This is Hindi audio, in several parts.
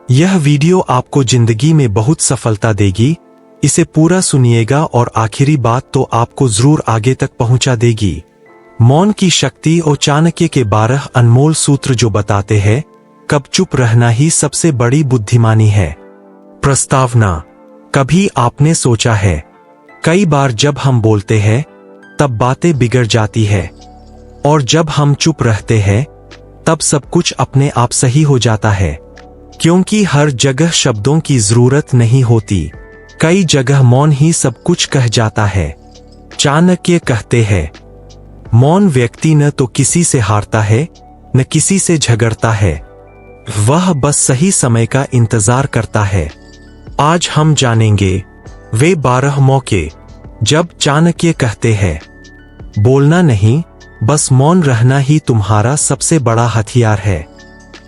यह वीडियो आपको जिंदगी में बहुत सफलता देगी। इसे पूरा सुनिएगा और आखिरी बात तो आपको जरूर आगे तक पहुंचा देगी। मौन की शक्ति और चाणक्य के 12 अनमोल सूत्र जो बताते हैं कब चुप रहना ही सबसे बड़ी बुद्धिमानी है। प्रस्तावना। कभी आपने सोचा है कई बार जब हम बोलते हैं तब बातें बिगड़ जाती है और जब हम चुप रहते हैं तब सब कुछ अपने आप सही हो जाता है, क्योंकि हर जगह शब्दों की जरूरत नहीं होती। कई जगह मौन ही सब कुछ कह जाता है। चाणक्य कहते हैं, मौन व्यक्ति न तो किसी से हारता है न किसी से झगड़ता है, वह बस सही समय का इंतजार करता है। आज हम जानेंगे वे 12 मौके जब चाणक्य कहते हैं, बोलना नहीं बस मौन रहना ही तुम्हारा सबसे बड़ा हथियार है।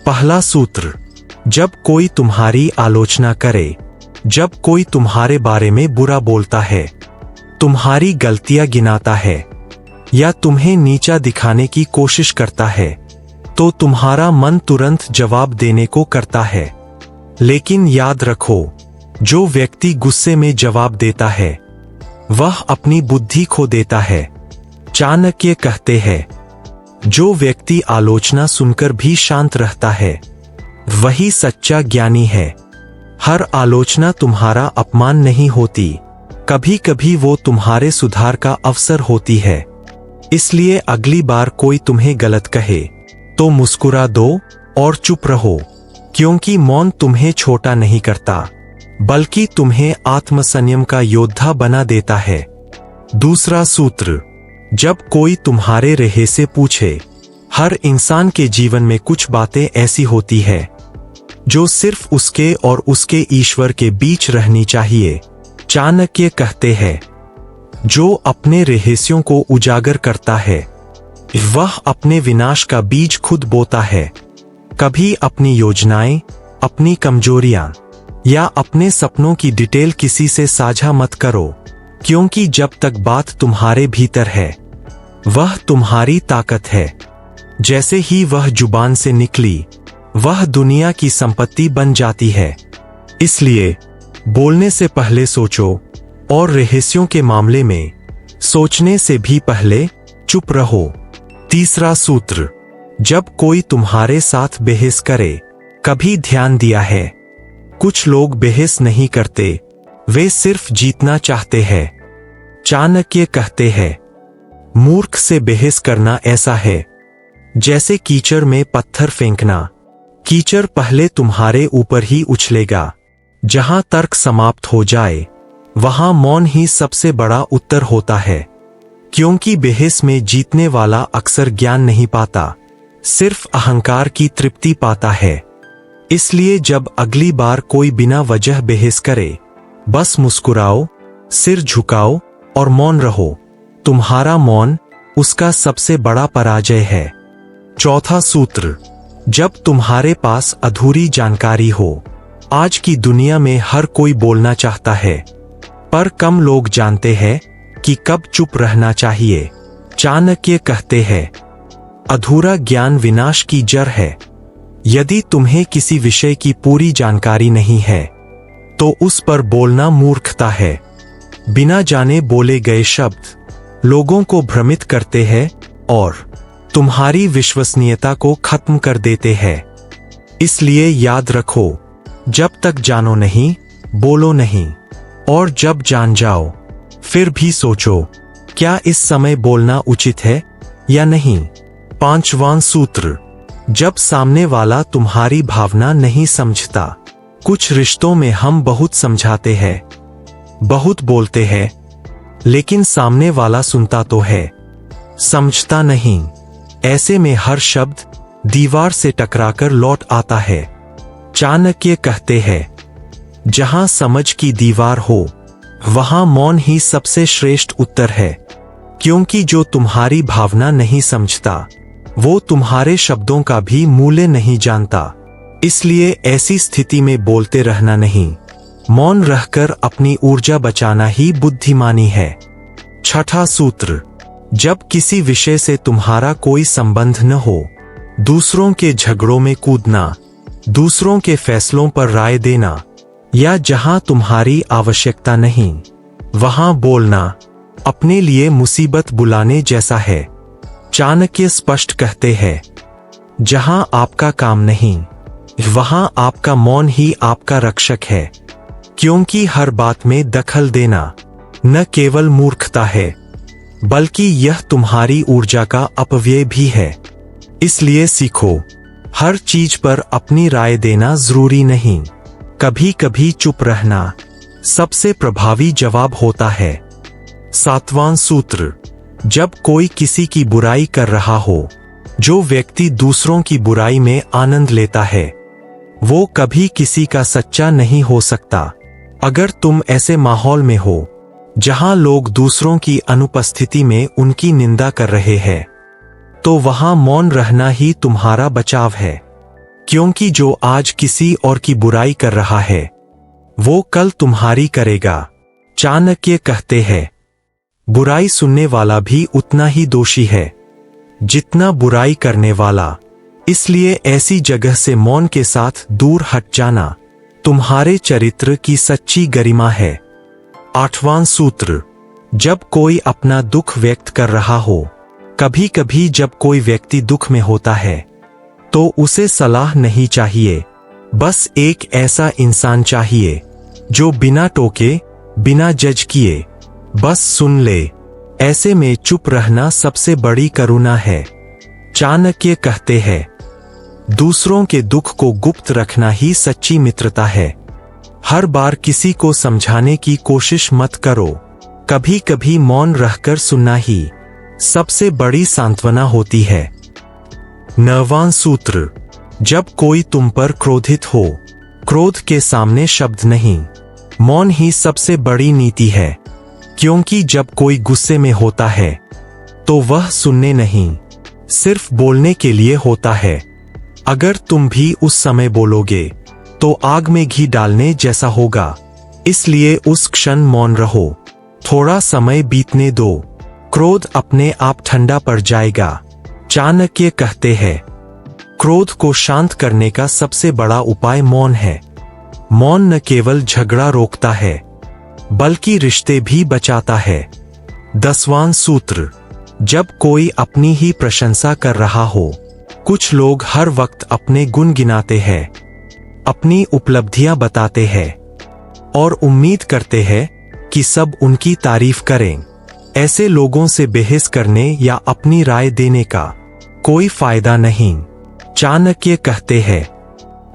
पहला सूत्र। जब कोई तुम्हारी आलोचना करे, जब कोई तुम्हारे बारे में बुरा बोलता है, तुम्हारी गलतियां गिनाता है या तुम्हें नीचा दिखाने की कोशिश करता है, तो तुम्हारा मन तुरंत जवाब देने को करता है। लेकिन याद रखो, जो व्यक्ति गुस्से में जवाब देता है वह अपनी बुद्धि खो देता है। चाणक्य कहते हैं, जो व्यक्ति आलोचना सुनकर भी शांत रहता है वही सच्चा ज्ञानी है। हर आलोचना तुम्हारा अपमान नहीं होती, कभी कभी वो तुम्हारे सुधार का अवसर होती है। इसलिए अगली बार कोई तुम्हें गलत कहे तो मुस्कुरा दो और चुप रहो, क्योंकि मौन तुम्हें छोटा नहीं करता बल्कि तुम्हें आत्मसंयम का योद्धा बना देता है। दूसरा सूत्र। जब कोई तुम्हारे रहे से पूछे, हर इंसान के जीवन में कुछ बातें ऐसी होती है जो सिर्फ उसके और उसके ईश्वर के बीच रहनी चाहिए। चाणक्य कहते हैं, जो अपने रहस्यों को उजागर करता है वह अपने विनाश का बीज खुद बोता है। कभी अपनी योजनाएं, अपनी कमजोरियां या अपने सपनों की डिटेल किसी से साझा मत करो, क्योंकि जब तक बात तुम्हारे भीतर है वह तुम्हारी ताकत है। जैसे ही वह जुबान से निकली वह दुनिया की संपत्ति बन जाती है। इसलिए बोलने से पहले सोचो और रहस्यों के मामले में सोचने से भी पहले चुप रहो। तीसरा सूत्र। जब कोई तुम्हारे साथ बहस करे, कभी ध्यान दिया है कुछ लोग बहस नहीं करते, वे सिर्फ जीतना चाहते हैं। चाणक्य कहते हैं, मूर्ख से बहस करना ऐसा है जैसे कीचड़ में पत्थर फेंकना। कीचड़ पहले तुम्हारे ऊपर ही उछलेगा। जहां तर्क समाप्त हो जाए वहां मौन ही सबसे बड़ा उत्तर होता है, क्योंकि बहस में जीतने वाला अक्सर ज्ञान नहीं पाता, सिर्फ अहंकार की तृप्ति पाता है। इसलिए जब अगली बार कोई बिना वजह बहस करे, बस मुस्कुराओ, सिर झुकाओ और मौन रहो। तुम्हारा मौन उसका सबसे बड़ा पराजय है। चौथा सूत्र। जब तुम्हारे पास अधूरी जानकारी हो, आज की दुनिया में हर कोई बोलना चाहता है, पर कम लोग जानते हैं कि कब चुप रहना चाहिए। चाणक्य कहते हैं, अधूरा ज्ञान विनाश की जड़ है। यदि तुम्हें किसी विषय की पूरी जानकारी नहीं है तो उस पर बोलना मूर्खता है। बिना जाने बोले गए शब्द लोगों को भ्रमित करते हैं और तुम्हारी विश्वसनीयता को खत्म कर देते हैं। इसलिए याद रखो, जब तक जानो नहीं, बोलो नहीं, और जब जान जाओ फिर भी सोचो, क्या इस समय बोलना उचित है या नहीं। पांचवां सूत्र। जब सामने वाला तुम्हारी भावना नहीं समझता। कुछ रिश्तों में हम बहुत समझाते हैं, बहुत बोलते हैं, लेकिन सामने वाला सुनता तो है, समझता नहीं। ऐसे में हर शब्द दीवार से टकराकर लौट आता है। चाणक्य कहते हैं, जहां समझ की दीवार हो वहां मौन ही सबसे श्रेष्ठ उत्तर है, क्योंकि जो तुम्हारी भावना नहीं समझता वो तुम्हारे शब्दों का भी मूल्य नहीं जानता। इसलिए ऐसी स्थिति में बोलते रहना नहीं, मौन रहकर अपनी ऊर्जा बचाना ही बुद्धिमानी है। छठा सूत्र। जब किसी विषय से तुम्हारा कोई संबंध न हो, दूसरों के झगड़ों में कूदना दूसरों के फैसलों पर राय देना या जहां तुम्हारी आवश्यकता नहीं वहां बोलना अपने लिए मुसीबत बुलाने जैसा है। चाणक्य स्पष्ट कहते हैं, जहां आपका काम नहीं वहां आपका मौन ही आपका रक्षक है, क्योंकि हर बात में दखल देना न केवल मूर्खता है बल्कि यह तुम्हारी ऊर्जा का अपव्यय भी है। इसलिए सीखो, हर चीज पर अपनी राय देना जरूरी नहीं। कभी कभी चुप रहना सबसे प्रभावी जवाब होता है। 7वां सूत्र, जब कोई किसी की बुराई कर रहा हो, जो व्यक्ति दूसरों की बुराई में आनंद लेता है वो कभी किसी का सच्चा नहीं हो सकता। अगर तुम ऐसे माहौल में हो जहां लोग दूसरों की अनुपस्थिति में उनकी निंदा कर रहे हैं, तो वहां मौन रहना ही तुम्हारा बचाव है, क्योंकि जो आज किसी और की बुराई कर रहा है वो कल तुम्हारी करेगा। चाणक्य कहते हैं, बुराई सुनने वाला भी उतना ही दोषी है जितना बुराई करने वाला। इसलिए ऐसी जगह से मौन के साथ दूर हट जाना तुम्हारे चरित्र की सच्ची गरिमा है। 8वां सूत्र, जब कोई अपना दुख व्यक्त कर रहा हो, कभी कभी जब कोई व्यक्ति दुख में होता है तो उसे सलाह नहीं चाहिए, बस एक ऐसा इंसान चाहिए जो बिना टोके बिना जज किए बस सुन ले। ऐसे में चुप रहना सबसे बड़ी करुणा है। चाणक्य कहते हैं, दूसरों के दुख को गुप्त रखना ही सच्ची मित्रता है। हर बार किसी को समझाने की कोशिश मत करो, कभी कभी मौन रहकर सुनना ही सबसे बड़ी सांत्वना होती है। 9वां सूत्र, जब कोई तुम पर क्रोधित हो, क्रोध के सामने शब्द नहीं, मौन ही सबसे बड़ी नीति है, क्योंकि जब कोई गुस्से में होता है तो वह सुनने नहीं सिर्फ बोलने के लिए होता है। अगर तुम भी उस समय बोलोगे तो आग में घी डालने जैसा होगा। इसलिए उस क्षण मौन रहो, थोड़ा समय बीतने दो, क्रोध अपने आप ठंडा पड़ जाएगा। चाणक्य कहते हैं, क्रोध को शांत करने का सबसे बड़ा उपाय मौन है। मौन न केवल झगड़ा रोकता है बल्कि रिश्ते भी बचाता है। 10वां सूत्र, जब कोई अपनी ही प्रशंसा कर रहा हो, कुछ लोग हर वक्त अपने गुण गिनाते हैं, अपनी उपलब्धियां बताते हैं और उम्मीद करते हैं कि सब उनकी तारीफ करें। ऐसे लोगों से बहस करने या अपनी राय देने का कोई फायदा नहीं। चाणक्य कहते हैं,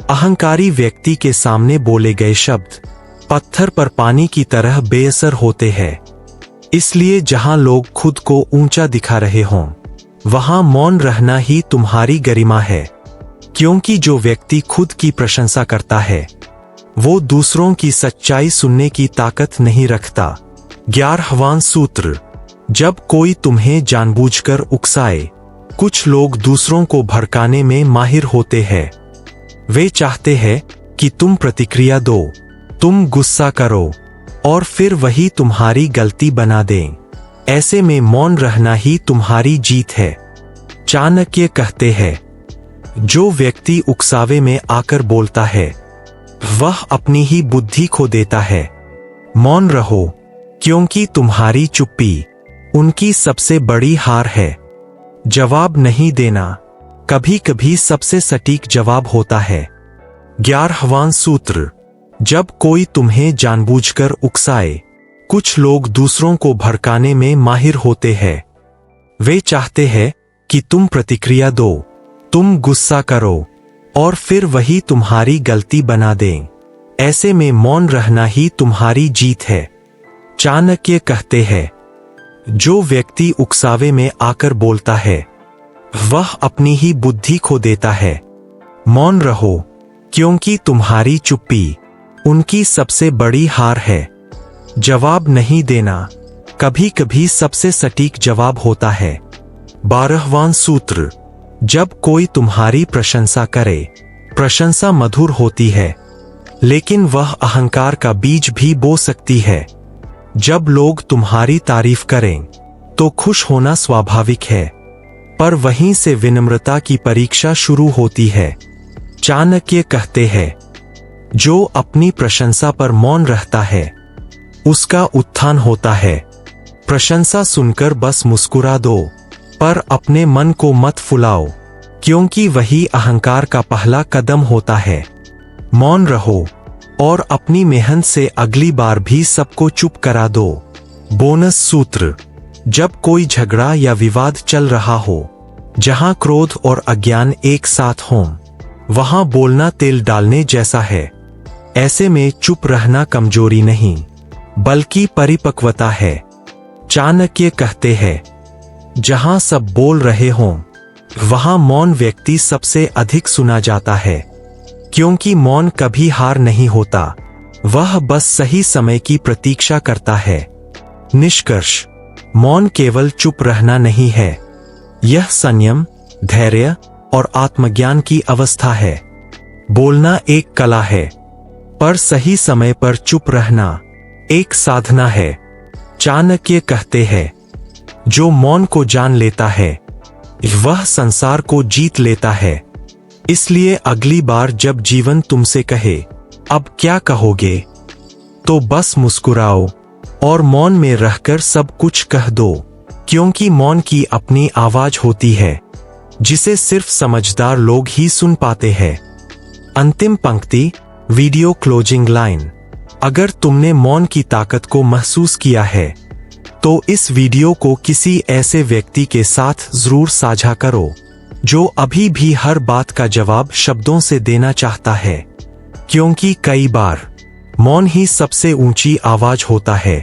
अहंकारी व्यक्ति के सामने बोले गए शब्द पत्थर पर पानी की तरह बेअसर होते हैं। इसलिए जहां लोग खुद को ऊंचा दिखा रहे हों, वहां मौन रहना ही तुम्हारी गरिमा है, क्योंकि जो व्यक्ति खुद की प्रशंसा करता है वो दूसरों की सच्चाई सुनने की ताकत नहीं रखता। 11वां सूत्र, जब कोई तुम्हें जानबूझकर उकसाए, कुछ लोग दूसरों को भड़काने में माहिर होते हैं। वे चाहते हैं कि तुम प्रतिक्रिया दो, तुम गुस्सा करो और फिर वही तुम्हारी गलती बना दें। ऐसे में मौन रहना ही तुम्हारी जीत है। चाणक्य कहते हैं, जो व्यक्ति उकसावे में आकर बोलता है वह अपनी ही बुद्धि खो देता है। मौन रहो, क्योंकि तुम्हारी चुप्पी उनकी सबसे बड़ी हार है। जवाब नहीं देना कभी कभी सबसे सटीक जवाब होता है। 11वां सूत्र, जब कोई तुम्हें जानबूझकर उकसाए, कुछ लोग दूसरों को भड़काने में माहिर होते हैं। वे चाहते हैं कि तुम प्रतिक्रिया दो, तुम गुस्सा करो और फिर वही तुम्हारी गलती बना दें। ऐसे में मौन रहना ही तुम्हारी जीत है। चाणक्य कहते हैं, जो व्यक्ति उकसावे में आकर बोलता है वह अपनी ही बुद्धि खो देता है। मौन रहो, क्योंकि तुम्हारी चुप्पी उनकी सबसे बड़ी हार है। जवाब नहीं देना कभी कभी सबसे सटीक जवाब होता है। 12वां सूत्र, जब कोई तुम्हारी प्रशंसा करे, प्रशंसा मधुर होती है लेकिन वह अहंकार का बीज भी बो सकती है। जब लोग तुम्हारी तारीफ करें तो खुश होना स्वाभाविक है, पर वहीं से विनम्रता की परीक्षा शुरू होती है। चाणक्य कहते हैं, जो अपनी प्रशंसा पर मौन रहता है उसका उत्थान होता है। प्रशंसा सुनकर बस मुस्कुरा दो, पर अपने मन को मत फुलाओ, क्योंकि वही अहंकार का पहला कदम होता है। मौन रहो और अपनी मेहनत से अगली बार भी सबको चुप करा दो। बोनस सूत्र: जब कोई झगड़ा या विवाद चल रहा हो, जहां क्रोध और अज्ञान एक साथ हों, वहां बोलना तेल डालने जैसा है। ऐसे में चुप रहना कमजोरी नहीं, बल्कि परिपक्वता है। चाणक्य कहते हैं, जहां सब बोल रहे हों, वहां मौन व्यक्ति सबसे अधिक सुना जाता है, क्योंकि मौन कभी हार नहीं होता, वह बस सही समय की प्रतीक्षा करता है। निष्कर्ष: मौन केवल चुप रहना नहीं है, यह संयम, धैर्य और आत्मज्ञान की अवस्था है। बोलना एक कला है, पर सही समय पर चुप रहना एक साधना है। चाणक्य कहते हैं, जो मौन को जान लेता है वह संसार को जीत लेता है। इसलिए अगली बार जब जीवन तुमसे कहे, अब क्या कहोगे, तो बस मुस्कुराओ और मौन में रहकर सब कुछ कह दो, क्योंकि मौन की अपनी आवाज होती है, जिसे सिर्फ समझदार लोग ही सुन पाते हैं। अंतिम पंक्ति, वीडियो क्लोजिंग लाइन: अगर तुमने मौन की ताकत को महसूस किया है, तो इस वीडियो को किसी ऐसे व्यक्ति के साथ जरूर साझा करो, जो अभी भी हर बात का जवाब शब्दों से देना चाहता है, क्योंकि कई बार मौन ही सबसे ऊंची आवाज होता है।